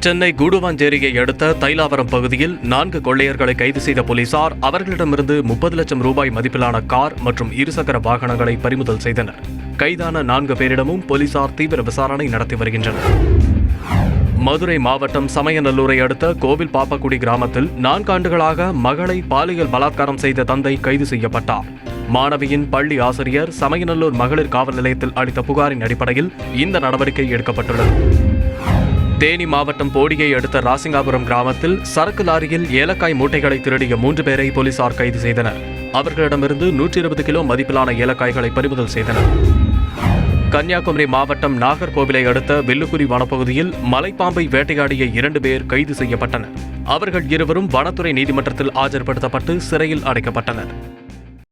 சென்னை கூடுவாஞ்சேரியை அடுத்த தைலாவரம் பகுதியில் 4 கொள்ளையர்களை கைது செய்த போலீசார் அவர்களிடமிருந்து 30 லட்சம் ரூபாய் மதிப்பிலான கார் மற்றும் இருசக்கர வாகனங்களை பறிமுதல் செய்தனர். கைதான 4 பேரிடமும் போலீசார் தீவிர விசாரணை நடத்தி வருகின்றனர். மதுரை மாவட்டம் சமயநல்லூரை அடுத்த கோவில் பாப்பக்குடி கிராமத்தில் 4 ஆண்டுகளாக மகளை பாலியல் பலாத்காரம் செய்த தந்தை கைது செய்யப்பட்டார். மாணவியின் பள்ளி ஆசிரியர் சமயநல்லூர் மகளிர் காவல் நிலையத்தில் அளித்த புகாரின் அடிப்படையில் இந்த நடவடிக்கை எடுக்கப்பட்டுள்ளது. தேனி மாவட்டம் போடியை அடுத்த ராசிங்காபுரம் கிராமத்தில் சரக்கு லாரியில் ஏலக்காய் மூட்டைகளை திருடிய 3 பேரை போலீசார் கைது செய்தனர். அவர்களிடமிருந்து 120 கிலோ மதிப்பிலான ஏலக்காய்களை பறிமுதல் செய்தனர். கன்னியாகுமரி மாவட்டம் நாகர்கோவிலை அடுத்த வில்லுக்குரி வனப்பகுதியில் மலைப்பாம்பை வேட்டையாடிய 2 பேர் கைது செய்யப்பட்டனர். அவர்கள் இருவரும் வனத்துறை நீதிமன்றத்தில் ஆஜர்படுத்தப்பட்டு சிறையில் அடைக்கப்பட்டனர்.